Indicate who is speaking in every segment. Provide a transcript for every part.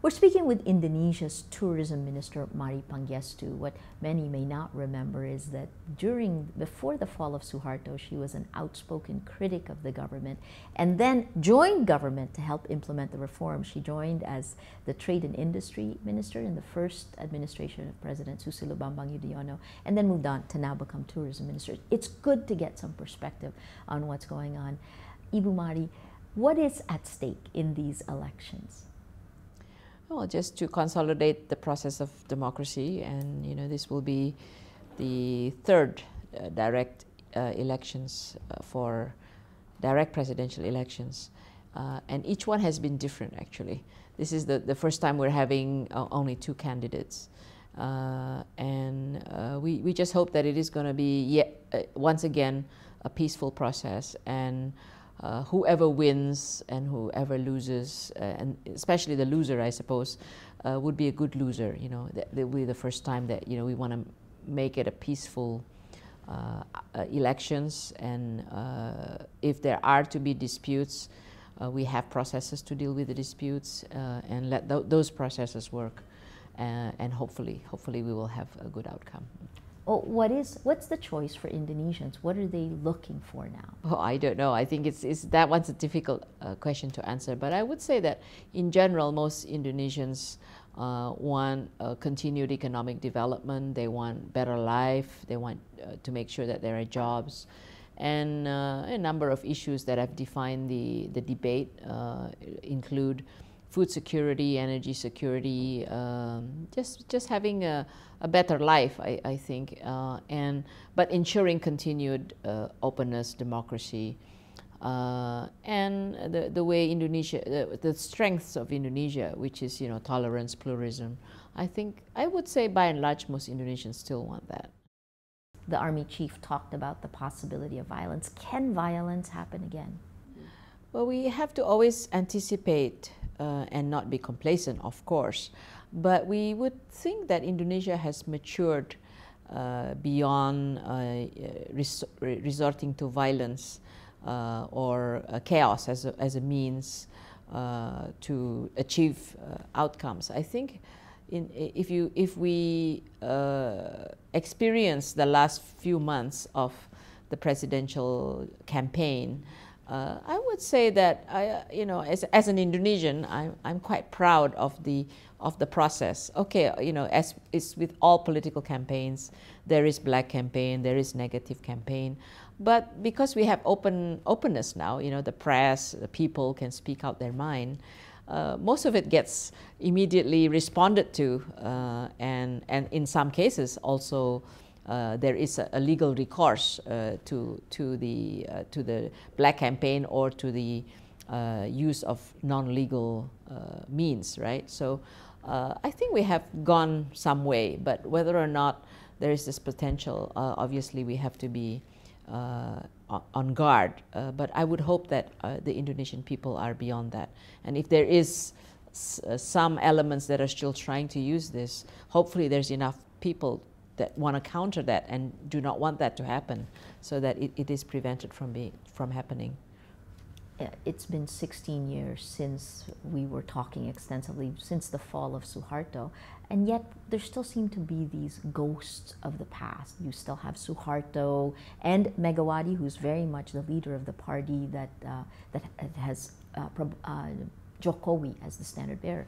Speaker 1: We're speaking with Indonesia's Tourism Minister, Mari Pangestu. What many may not remember is that before the fall of Suharto, she was an outspoken critic of the government and then joined government to help implement the reform. She joined as the Trade and Industry Minister in the first administration of President Susilo Bambang Yudhoyono, and then moved on to now become Tourism Minister. It's good to get some perspective on what's going on. Ibu Mari, what is at stake in these elections?
Speaker 2: Well, just to consolidate the process of democracy, and this will be the third direct elections for direct presidential elections, and each one has been different. Actually, this is the first time we're having only two candidates, and we just hope that it is going to be once again a peaceful process, and whoever wins and whoever loses, and especially the loser, I suppose, would be a good loser. That will be the first time that we want to make it a peaceful elections, and if there are to be disputes, we have processes to deal with the disputes, and let those processes work, and hopefully we will have a good outcome.
Speaker 1: Well, what's the choice for Indonesians? What are they looking for now?
Speaker 2: Oh, I don't know. I think that one's a difficult question to answer. But I would say that in general, most Indonesians want continued economic development. They want better life. They want to make sure that there are jobs, and a number of issues that have defined the debate include food security, energy security, just having a better life, I think, but ensuring continued openness, democracy, and the way Indonesia, the strengths of Indonesia, which is tolerance, pluralism. I would say by and large most Indonesians still want that.
Speaker 1: The army chief talked about the possibility of violence. Can violence happen again?
Speaker 2: Well, we have to always anticipate and not be complacent, of course. But we would think that Indonesia has matured beyond resorting to violence or chaos as a means to achieve outcomes. I think if we experience the last few months of the presidential campaign, I would say that as an Indonesian, I'm quite proud of the process. Okay, as is with all political campaigns, there is black campaign, there is negative campaign, but because we have openness now, the press, the people can speak out their mind. Most of it gets immediately responded to, and in some cases also. There is a legal recourse to the black campaign or to the use of non-legal means, right? So I think we have gone some way, but whether or not there is this potential, obviously we have to be on guard. But I would hope that the Indonesian people are beyond that, and if there is some elements that are still trying to use this, hopefully there's enough people that want to counter that and do not want that to happen, so that it is prevented from happening.
Speaker 1: It's been 16 years since we were talking extensively, since the fall of Suharto, and yet there still seem to be these ghosts of the past. You still have Suharto and Megawati, who's very much the leader of the party that has Jokowi as the standard bearer.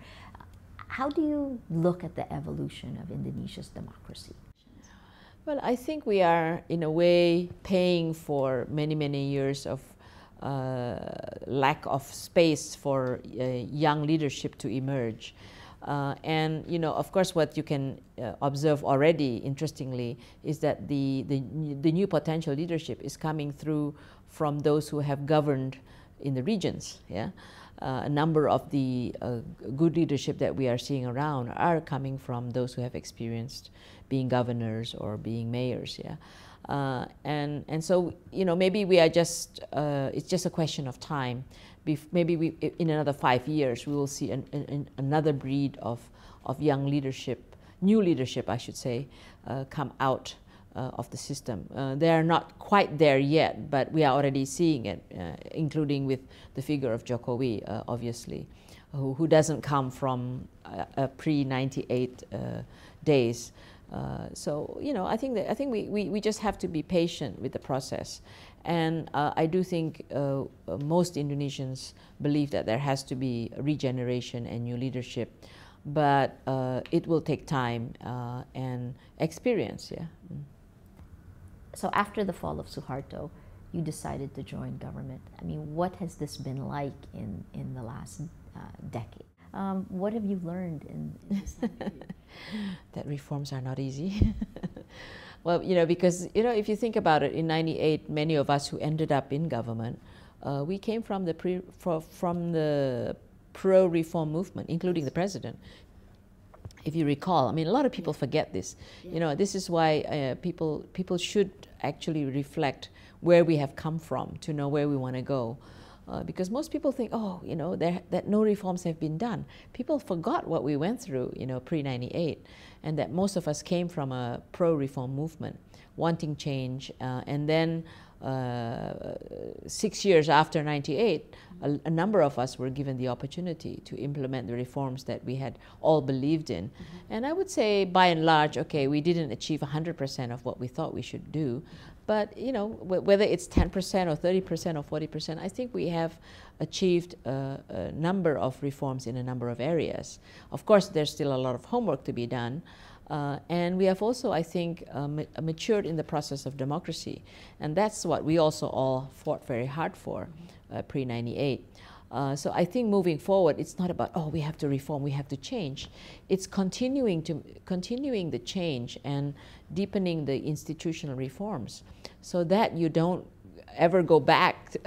Speaker 1: How do you look at the evolution of Indonesia's democracy?
Speaker 2: Well, I think we are, in a way, paying for many years of lack of space for young leadership to emerge. And of course, what you can observe already, interestingly, is that the new potential leadership is coming through from those who have governed in the regions. Yeah, a number of the good leadership that we are seeing around are coming from those who have experienced being governors or being mayors. Yeah. And so maybe we are just it's just a question of time. Maybe in another 5 years we will see another breed of young leadership, new leadership I should say, come out of the system. They are not quite there yet, but we are already seeing it, including with the figure of Jokowi, obviously. who doesn't come from pre-98 days. So I think we just have to be patient with the process, and I do think most Indonesians believe that there has to be regeneration and new leadership, but it will take time and experience. Yeah.
Speaker 1: So after the fall of Suharto, you decided to join government. I mean, what has this been like in the last decade? What have you learned in this time period?
Speaker 2: That reforms are not easy. Well, because if you think about it, in '98, many of us who ended up in government, we came from the pro-reform movement, including the president. If you recall, I mean, a lot of people forget this.
Speaker 1: Yeah.
Speaker 2: This is why people should actually reflect where we have come from to know where we want to go. Because most people think, that no reforms have been done. People forgot what we went through, pre-98, and that most of us came from a pro-reform movement, wanting change, and then 6 years after '98, a number of us were given the opportunity to implement the reforms that we had all believed in. And I would say, by and large, okay, we didn't achieve 100% of what we thought we should do, but whether it's 10% or 30% or 40%, I think we have achieved a number of reforms in a number of areas. Of course, there's still a lot of homework to be done. And we have also, I think, matured in the process of democracy. And that's what we also all fought very hard for pre-98. So I think moving forward, it's not about, we have to reform, we have to change. It's continuing the change and deepening the institutional reforms so that you don't ever go back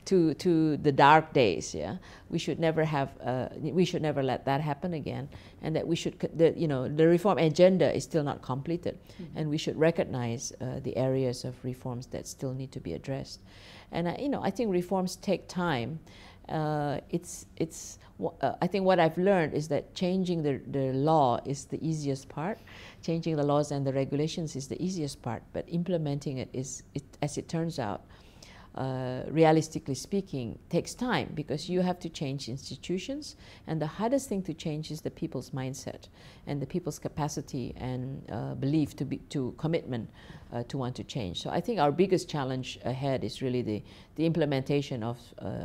Speaker 2: to the dark days. Yeah, we should never let that happen again, and that the reform agenda is still not completed, and we should recognize the areas of reforms that still need to be addressed. And I think reforms take time. I think what I've learned is that changing the law is the easiest part. Changing the laws and the regulations is the easiest part, but implementing it as it turns out, realistically speaking, takes time, because you have to change institutions, and the hardest thing to change is the people's mindset and the people's capacity and belief to commitment to want to change. So I think our biggest challenge ahead is really the implementation of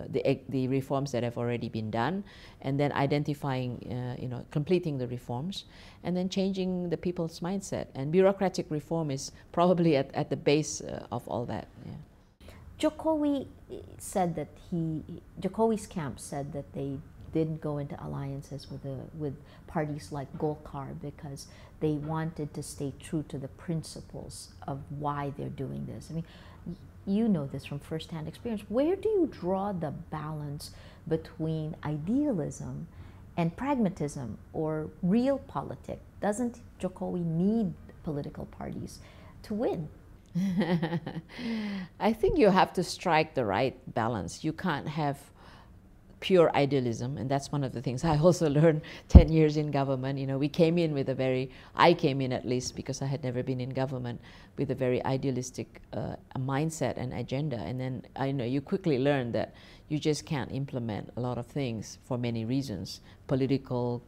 Speaker 2: the reforms that have already been done, and then identifying, completing the reforms, and then changing the people's mindset. And bureaucratic reform is probably at the base of all that. Yeah.
Speaker 1: Jokowi's camp said that they didn't go into alliances with parties like Golkar because they wanted to stay true to the principles of why they're doing this. I mean, you know this from firsthand experience. Where do you draw the balance between idealism and pragmatism or real politics? Doesn't Jokowi need political parties to win?
Speaker 2: I think you have to strike the right balance. You can't have pure idealism, and that's one of the things I also learned 10 years in government. I came in at least, because I had never been in government, with a very idealistic mindset and agenda. And then you quickly learn that you just can't implement a lot of things for many reasons: political,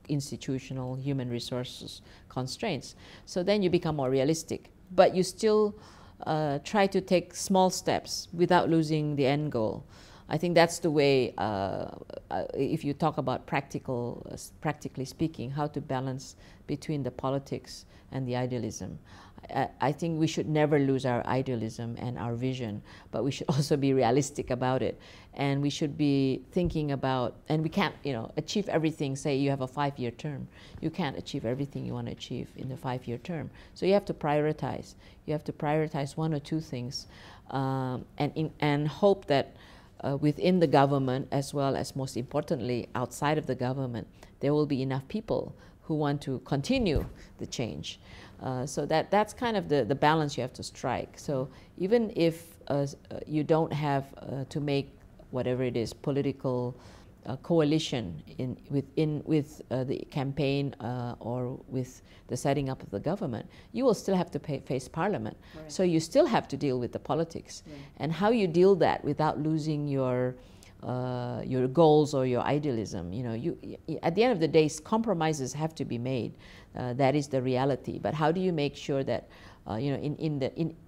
Speaker 2: institutional, human resources constraints. So then you become more realistic. But you still try to take small steps without losing the end goal. I think that's the way, if you talk about practically speaking, how to balance between the politics and the idealism. I think we should never lose our idealism and our vision, but we should also be realistic about it. And we should be thinking about, and we can't, achieve everything. Say you have a 5-year term. You can't achieve everything you want to achieve in the 5-year term. So you have to prioritize. You have to prioritize one or two things, and hope that within the government, as well as, most importantly, outside of the government, there will be enough people who want to continue the change. So that's kind of the balance you have to strike. So even if you don't have to make whatever it is, political coalition with the campaign or with the setting up of the government, you will still have to face parliament. Right. So you still have to deal with the politics. Right. And how you deal that without losing your your goals or your idealism. You know, at the end of the day, compromises have to be made. That is the reality. But how do you make sure that you know,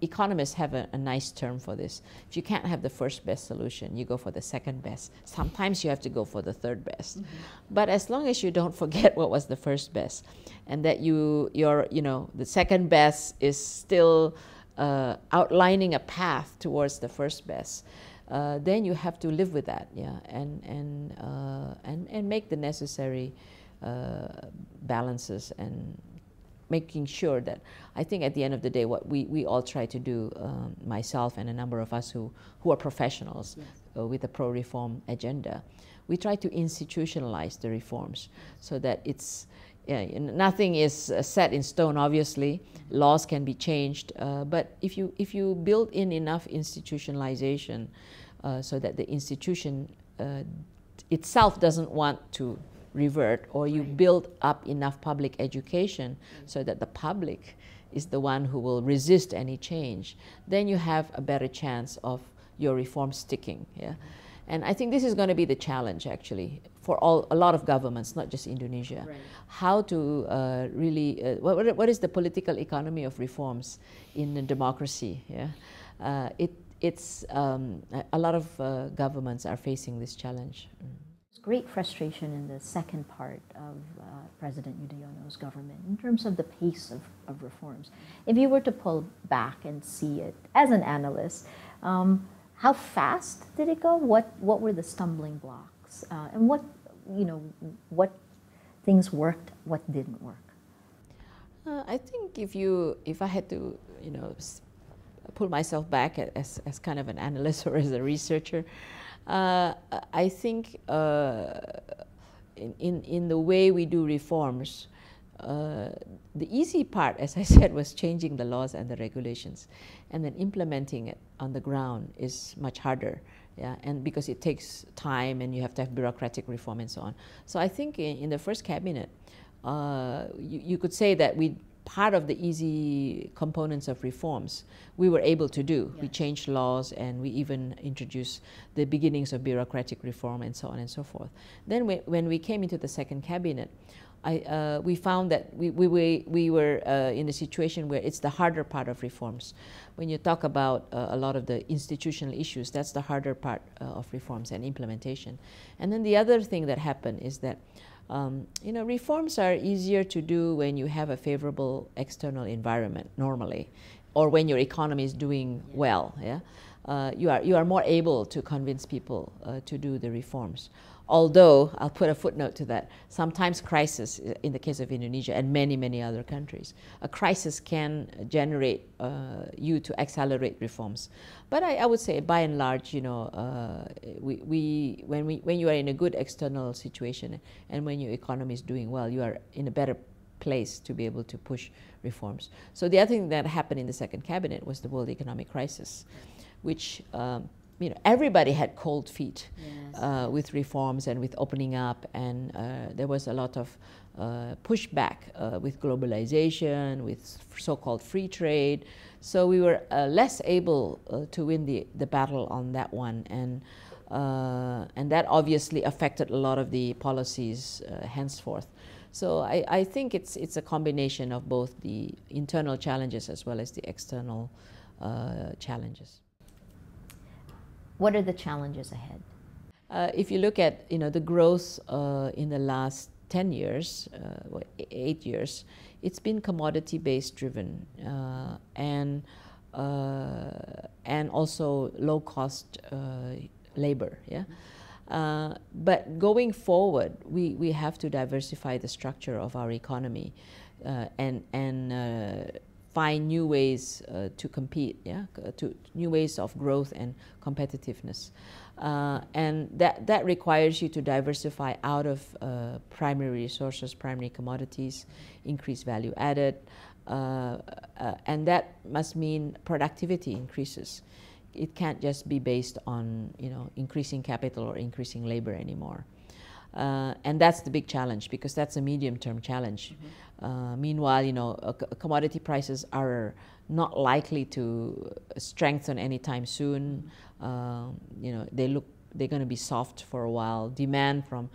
Speaker 2: economists have a nice term for this. If you can't have the first best solution, you go for the second best. Sometimes you have to go for the third best. But as long as you don't forget what was the first best, and that you know, the second best is still outlining a path towards the first best, then you have to live with that, yeah, and make the necessary balances, and making sure that, I think at the end of the day, what we all try to do, myself and a number of us who are professionals, yes, with a pro-reform agenda, we try to institutionalize the reforms so that it's, nothing is set in stone, obviously. Laws can be changed, but if you build in enough institutionalization so that the institution itself doesn't want to revert, or you build up enough public education so that the public is the one who will resist any change, then you have a better chance of your reform sticking. Yeah? And I think this is going to be the challenge, actually, for a lot of governments, not just Indonesia. Right. How to really, what is the political economy of reforms in a democracy? Yeah? It's a lot of governments are facing this challenge.
Speaker 1: Great frustration in the second part of President Yudhoyono's government in terms of the pace of reforms. If you were to pull back and see it as an analyst, how fast did it go? What were the stumbling blocks? And what things worked, what didn't work?
Speaker 2: I think if I had to, pull myself back as kind of an analyst or as a researcher, I think in the way we do reforms, the easy part, as I said, was changing the laws and the regulations, and then implementing it on the ground is much harder. Yeah, and because it takes time and you have to have bureaucratic reform and so on. So I think in the first cabinet, you could say that part of the easy components of reforms we were able to do. Yes. We changed laws, and we even introduced the beginnings of bureaucratic reform and so on and so forth. Then when we came into the second cabinet, we found that we were in a situation where it's the harder part of reforms. When you talk about a lot of the institutional issues, that's the harder part of reforms and implementation. And then the other thing that happened is that reforms are easier to do when you have a favorable external environment normally, or when your economy is doing well. Yeah, you are more able to convince people to do the reforms. Although, I'll put a footnote to that, sometimes crisis, in the case of Indonesia and many other countries, a crisis can generate you to accelerate reforms. But I would say, by and large, when you are in a good external situation and when your economy is doing well, you are in a better place to be able to push reforms. So the other thing that happened in the second cabinet was the world economic crisis, which everybody had cold feet. Yes. With reforms and with opening up, and there was a lot of pushback with globalization, with so-called free trade. So we were less able to win the battle on that one, and that obviously affected a lot of the policies henceforth. So I think it's a combination of both the internal challenges as well as the external challenges.
Speaker 1: What are the challenges ahead?
Speaker 2: If you look at the growth in the last 10 years, 8 years, it's been commodity-based driven, and also low-cost labor. Yeah. But going forward, we have to diversify the structure of our economy, and find new ways to compete, yeah, to new ways of growth and competitiveness, and that requires you to diversify out of primary resources, primary commodities, increase value added, and that must mean productivity increases. It can't just be based on increasing capital or increasing labor anymore. And that's the big challenge, because that's a medium-term challenge. Mm-hmm. Meanwhile, commodity prices are not likely to strengthen anytime soon. They look they're going to be soft for a while. Demand from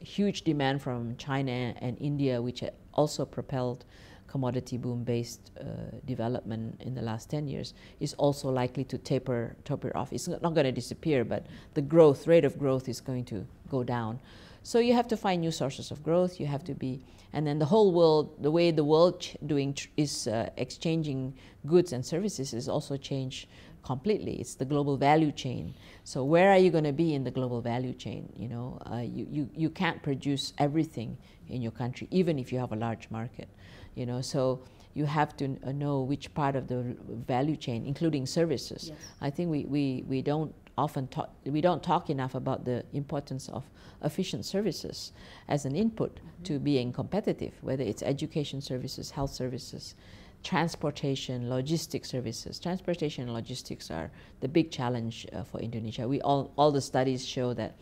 Speaker 2: huge demand from China and India, which also propelled commodity boom-based development in the last 10 years, is also likely to taper off. It's not going to disappear, but the rate of growth is going to go down. So you have to find new sources of growth. You have to be, and then the whole world, the way the world is exchanging goods and services is also changed completely. It's the global value chain. So where are you going to be in the global value chain? You know, you can't produce everything in your country, even if you have a large market. You know, so you have to know which part of the value chain, including services. Yes. I think we don't often talk enough about the importance of efficient services as an input to being competitive, whether it's education services, health services, transportation, logistics services. Transportation and logistics are the big challenge for Indonesia. All the studies show that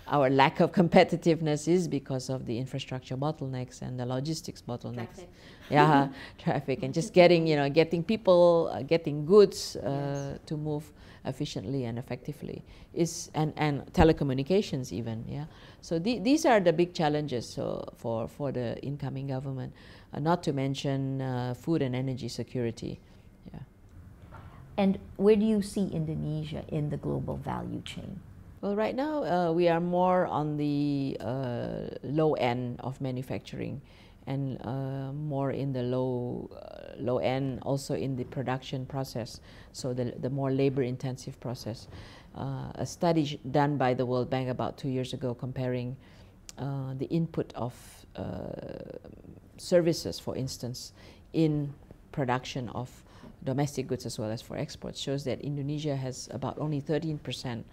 Speaker 2: our lack of competitiveness is because of the infrastructure bottlenecks and the logistics bottlenecks. Traffic. Yeah, traffic, and just getting people, getting goods to move efficiently and effectively and telecommunications even. Yeah, so these are the big challenges for the incoming government. Not to mention food and energy security. Yeah.
Speaker 1: And where do you see Indonesia in the global value chain?
Speaker 2: Well, right now we are more on the low end of manufacturing, and more in the low end also in the production process, so the more labor-intensive process. A study done by the World Bank about 2 years ago comparing the input of services, for instance, in production of domestic goods as well as for exports, shows that Indonesia has about only 13%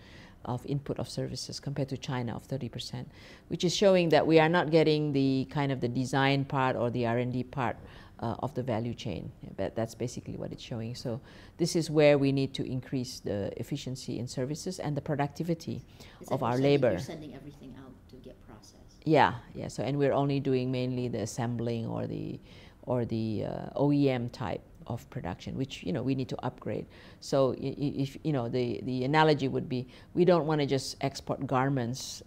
Speaker 2: of input of services compared to China of 30%, which is showing that we are not getting the kind of the design part or the R&D part of the value chain. That's basically what it's showing. So this is where we need to increase the efficiency in services and the productivity of our labor.
Speaker 1: You're sending everything out to get processed.
Speaker 2: Yeah. So and we're only doing mainly the assembling or the OEM type of production, which we need to upgrade. So if the analogy would be, we don't want to just export garments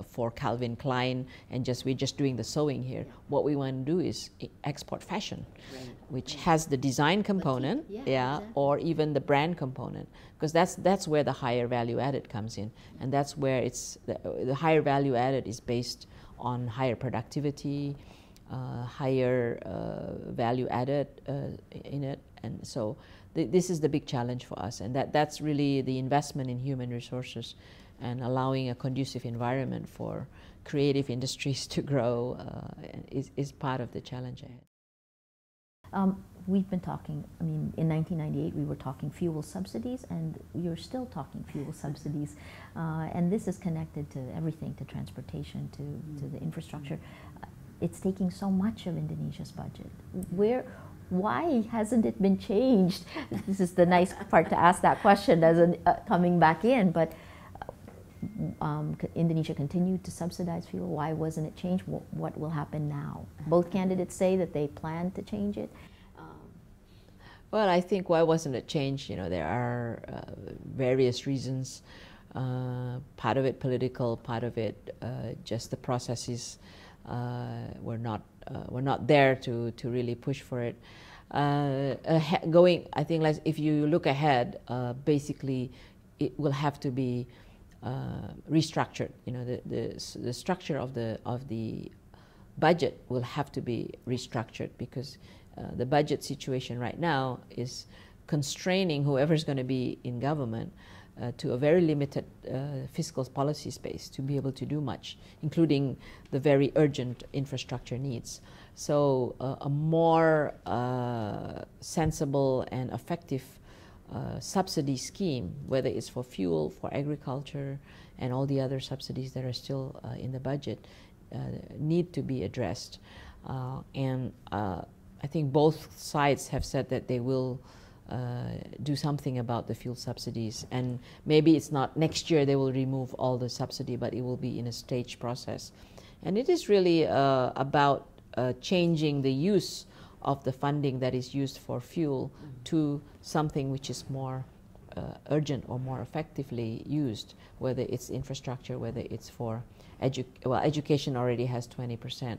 Speaker 2: for Calvin Klein and we're just doing the sewing here. Yeah. What we want to do is export fashion, right, which has the design component, exactly, or even the brand component, because that's where the higher value added comes in, and that's where the higher value added is based on higher productivity, higher value added in it. And so this is the big challenge for us, and that's really the investment in human resources and allowing a conducive environment for creative industries to grow is part of the challenge ahead.
Speaker 1: We've been talking, in 1998 we were talking fuel subsidies, and you're still talking fuel subsidies, and this is connected to everything, to transportation, to the infrastructure. It's taking so much of Indonesia's budget. Why hasn't it been changed? This is the nice part to ask that question as coming back in, but Indonesia continued to subsidize fuel. Why wasn't it changed? What will happen now? Both candidates say that they plan to change it.
Speaker 2: Well, I think why wasn't it changed? There are various reasons. Part of it political, part of it just the processes we're not there to really push for it. I think like if you look ahead, basically it will have to be restructured. The structure of the budget will have to be restructured, because the budget situation right now is constraining whoever's going to be in government to a very limited fiscal policy space to be able to do much, including the very urgent infrastructure needs. So a more sensible and effective subsidy scheme, whether it's for fuel, for agriculture, and all the other subsidies that are still in the budget, need to be addressed. And I think both sides have said that they will do something about the fuel subsidies, and maybe it's not next year they will remove all the subsidy, but it will be in a staged process. And it is really about changing the use of the funding that is used for fuel to something which is more urgent or more effectively used, whether it's infrastructure, whether it's for education already has 20%,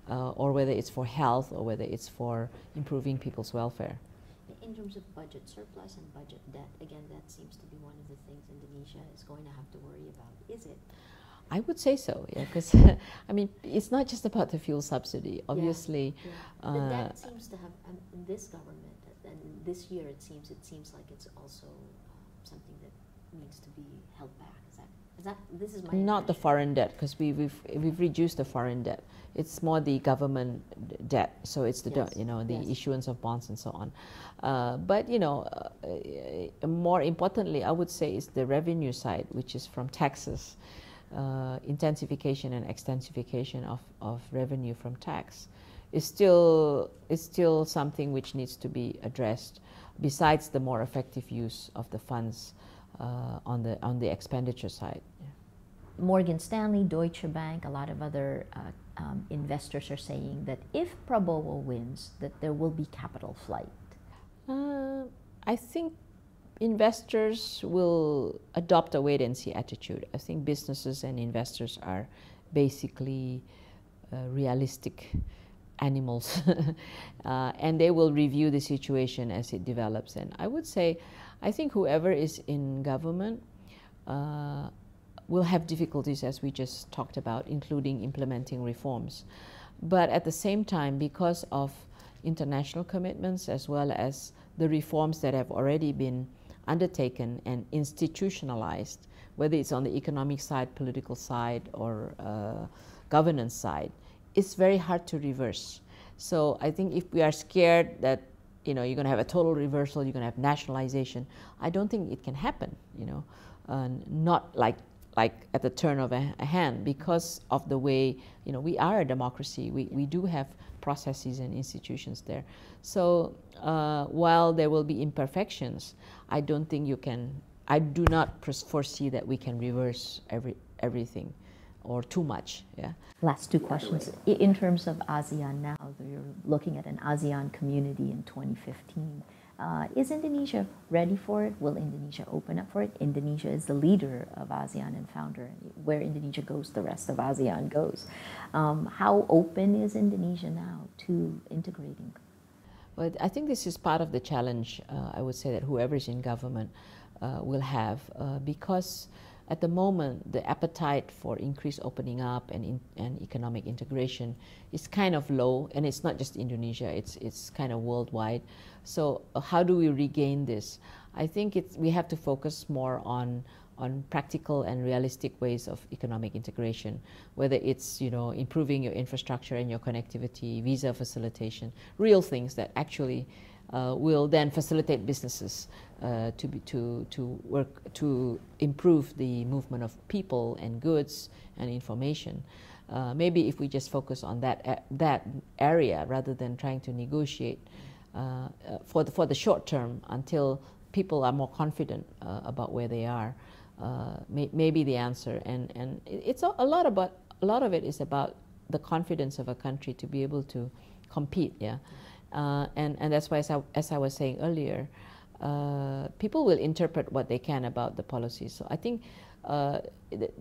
Speaker 2: or whether it's for health, or whether it's for improving people's welfare.
Speaker 1: In terms of budget surplus and budget debt, again, that seems to be one of the things Indonesia is going to have to worry about. Is it?
Speaker 2: I would say so, yeah, because I mean, it's not just about the fuel subsidy. Obviously,
Speaker 1: the debt seems to have in this government, and this year it seems like it's also something that needs to be held back. Is that this is my
Speaker 2: not the foreign debt, because we've reduced the foreign debt. It's more the government debt. So it's the the issuance of bonds and so on. But more importantly, I would say is the revenue side, which is from taxes. Intensification and extensification of revenue from tax is still something which needs to be addressed, besides the more effective use of the funds on the expenditure side.
Speaker 1: Morgan Stanley, Deutsche Bank, a lot of other investors are saying that if Prabowo wins, that there will be capital flight.
Speaker 2: I think investors will adopt a wait-and-see attitude. I think businesses and investors are basically realistic animals, and they will review the situation as it develops. And I would say, I think whoever is in government will have difficulties, as we just talked about, including implementing reforms. But at the same time, because of international commitments as well as the reforms that have already been undertaken and institutionalized, whether it's on the economic side, political side, or governance side, it's very hard to reverse. So I think if we are scared that you're going to have a total reversal, you're going to have nationalization, I don't think it can happen. Not like at the turn of a hand, because of the way we are a democracy. We do have processes and institutions there. So while there will be imperfections, I don't think I do not foresee that we can reverse everything or too much. Yeah.
Speaker 1: Last two questions. In terms of ASEAN now, you're looking at an ASEAN community in 2015. Is Indonesia ready for it? Will Indonesia open up for it? Indonesia is the leader of ASEAN and founder. Where Indonesia goes, the rest of ASEAN goes. How open is Indonesia now to integrating?
Speaker 2: Well, I think this is part of the challenge, I would say, that whoever is in government will have, because at the moment the appetite for increased opening up and economic integration is kind of low, and it's not just Indonesia, it's kind of worldwide. So how do we regain this? I think we have to focus more on practical and realistic ways of economic integration, whether it's improving your infrastructure and your connectivity, visa facilitation, real things that actually will then facilitate businesses to work to improve the movement of people and goods and information. Maybe if we just focus on that area rather than trying to negotiate for the short term until people are more confident about where they are, maybe the answer. And it's a lot of it is about the confidence of a country to be able to compete. Yeah. And that's why, as I was saying earlier, people will interpret what they can about the policies. So I think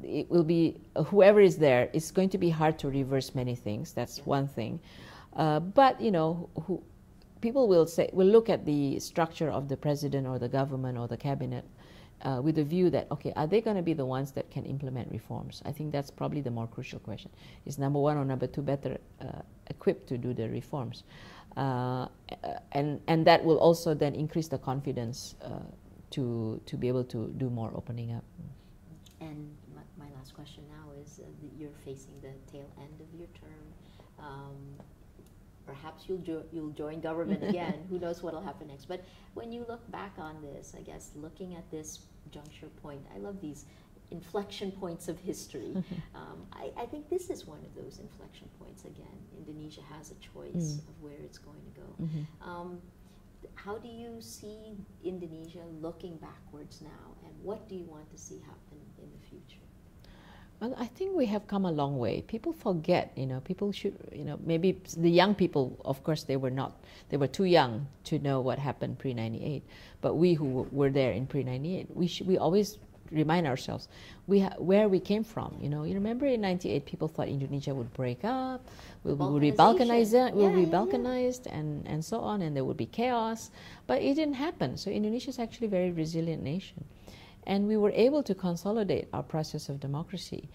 Speaker 2: it will be, whoever is there, it's going to be hard to reverse many things. That's one thing. But people will look at the structure of the president or the government or the cabinet with the view that, okay, are they going to be the ones that can implement reforms? I think that's probably the more crucial question. Is number one or number two better equipped to do the reforms? And that will also then increase the confidence to be able to do more opening up.
Speaker 1: And my last question now is, you're facing the tail end of your term. Perhaps you'll join government again. Who knows what will happen next? But when you look back on this, I guess looking at this juncture point, I love these inflection points of history. I think this is one of those inflection points. Again, Indonesia has a choice of where it's going to go. How do you see Indonesia looking backwards now, and what do you want to see happen in the future?
Speaker 2: Well, I think we have come a long way. People forget, people should, maybe the young people, of course, they were too young to know what happened pre-98. But we who were there in pre-98, we always remind ourselves where we came from. You remember in 98, people thought Indonesia would break up, we'll be balkanized, and so on, and there would be chaos. But it didn't happen. So Indonesia is actually a very resilient nation. And we were able to consolidate our process of democracy.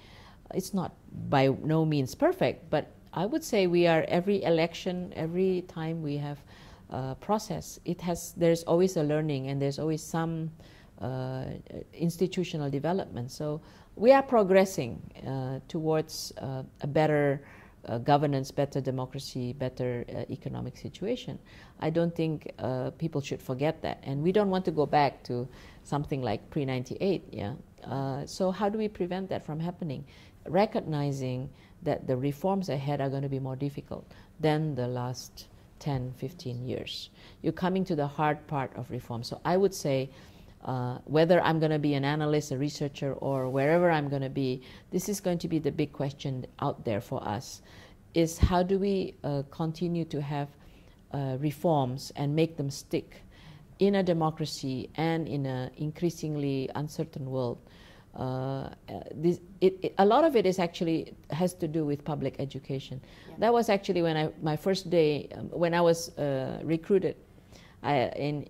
Speaker 2: It's not by no means perfect, but I would say we are, every election, every time we have a process, there's always a learning, and there's always some institutional development. So we are progressing towards a better governance, better democracy, better economic situation. I don't think people should forget that, and we don't want to go back to something like pre-98. So how do we prevent that from happening? Recognizing that the reforms ahead are going to be more difficult than the last 10, 15 years. You're coming to the hard part of reform. So I would say, whether I'm going to be an analyst, a researcher, or wherever I'm going to be, this is going to be the big question out there for us, is how do we continue to have reforms and make them stick in a democracy and in an increasingly uncertain world. A lot of it is actually has to do with public education. Yeah. That was actually my first day when I was recruited. I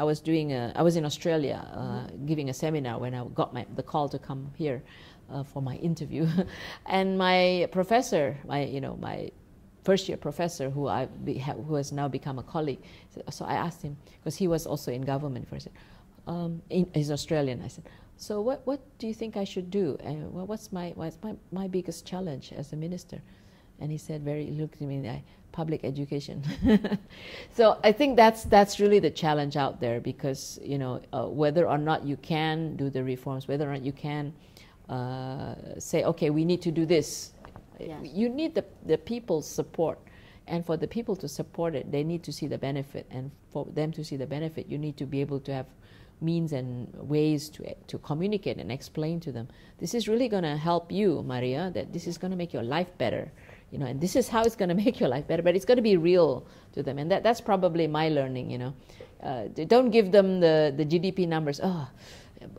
Speaker 2: was in Australia giving a seminar when I got the call to come here for my interview, and my professor, my first-year professor, who has now become a colleague. So I asked him, because he was also in government first. He's Australian. I said, so what do you think I should do? And what's my biggest challenge as a minister? And he said, he looked at me in the eye, public education. So I think that's really the challenge out there, because whether or not you can do the reforms, whether or not you can say, okay, we need to do this. Yes. You need the people's support, and for the people to support it, they need to see the benefit, and for them to see the benefit, you need to be able to have means and ways to communicate and explain to them, this is really going to help you, Maria, that this is going to make your life better, and this is how it's going to make your life better, but it's going to be real to them. And that's probably my learning. Don't give them the GDP numbers.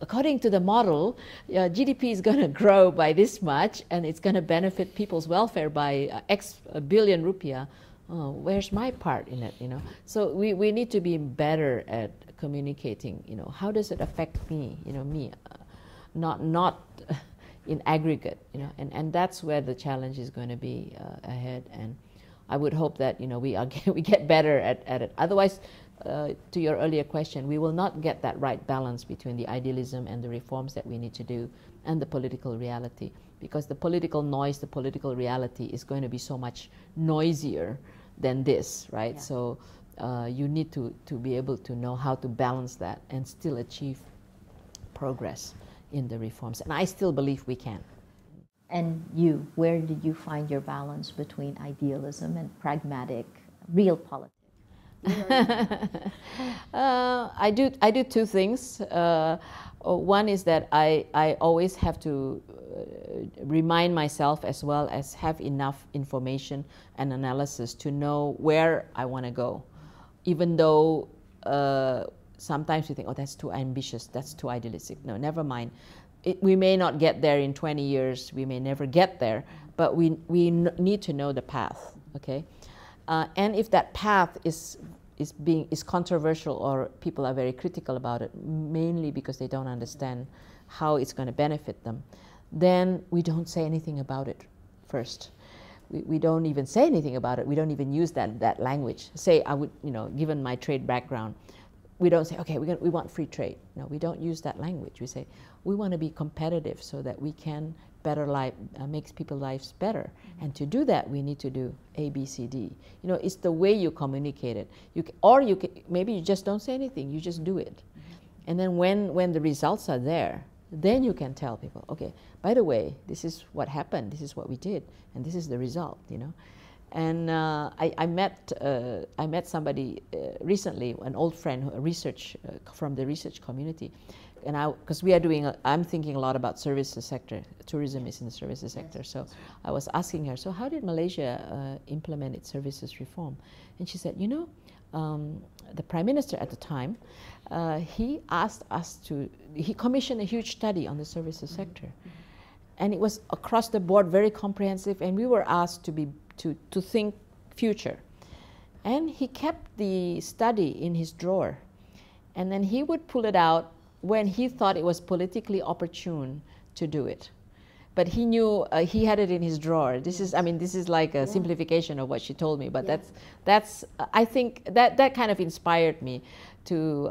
Speaker 2: According to the model, GDP is going to grow by this much, and it's going to benefit people's welfare by X billion rupiah. Where's my part in it? So we need to be better at communicating. How does it affect me? Me, not in aggregate. And that's where the challenge is going to be ahead. And I would hope that we get better at it. Otherwise, to your earlier question, we will not get that right balance between the idealism and the reforms that we need to do and the political reality, because the political noise, the political reality is going to be so much noisier than this, right? Yeah. So you need to be able to know how to balance that and still achieve progress in the reforms. And I still believe we can.
Speaker 1: And where did you find your balance between idealism and pragmatic, real politics?
Speaker 2: I do two things. One is that I always have to remind myself, as well as have enough information and analysis to know where I want to go, even though sometimes you think, oh, that's too ambitious, that's too idealistic. No, never mind. We may not get there in 20 years, we may never get there, but we need to know the path, okay? And if that path is controversial, or people are very critical about it, mainly because they don't understand how it's going to benefit them, then we don't say anything about it first. We don't even say anything about it. We don't even use that language. Say, I would, given my trade background, we don't say, okay, we want free trade. No, we don't use that language. We say, we want to be competitive so that we can better life, makes people's lives better. Mm-hmm. And to do that, we need to do A, B, C, D. It's the way you communicate it. Maybe you just don't say anything, you just do it. Mm-hmm. And then when the results are there, then you can tell people, okay, by the way, this is what happened, this is what we did, and this is the result, And I met somebody recently, an old friend, from the research community, and because we are doing, I'm thinking a lot about services sector. Tourism is in the services sector. So I was asking her, so how did Malaysia implement its services reform? And she said, you know, the Prime Minister at the time, he asked us he commissioned a huge study on the services sector. And it was across the board very comprehensive, and we were asked to think future. And he kept the study in his drawer. And then he would pull it out when he thought it was politically opportune to do it. But he knew he had it in his drawer. This is, I mean, this is like a simplification of what she told me. But that's I think that kind of inspired me to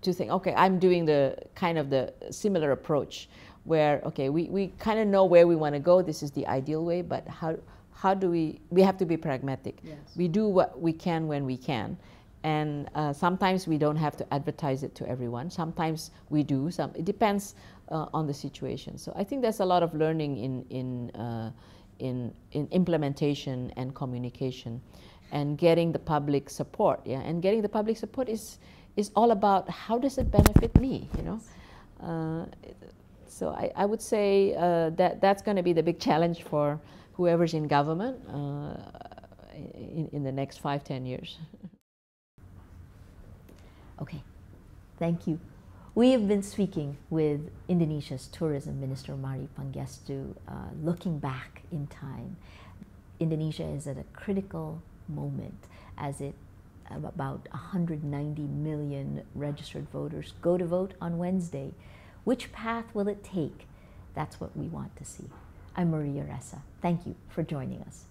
Speaker 2: think, okay, I'm doing the kind of the similar approach, where okay, we kind of know where we want to go. This is the ideal way, but how do we have to be pragmatic. Yes. We do what we can when we can. And sometimes we don't have to advertise it to everyone. Sometimes we do. It depends on the situation. So I think there's a lot of learning in implementation and communication, and getting the public support. Yeah, and getting the public support is all about how does it benefit me. You know, so I would say that's going to be the big challenge for whoever's in government in the next 5-10 years.
Speaker 1: Okay, thank you. We have been speaking with Indonesia's Tourism Minister Mari Pangestu, looking back in time. Indonesia is at a critical moment as about 190 million registered voters go to vote on Wednesday. Which path will it take? That's what we want to see. I'm Maria Ressa. Thank you for joining us.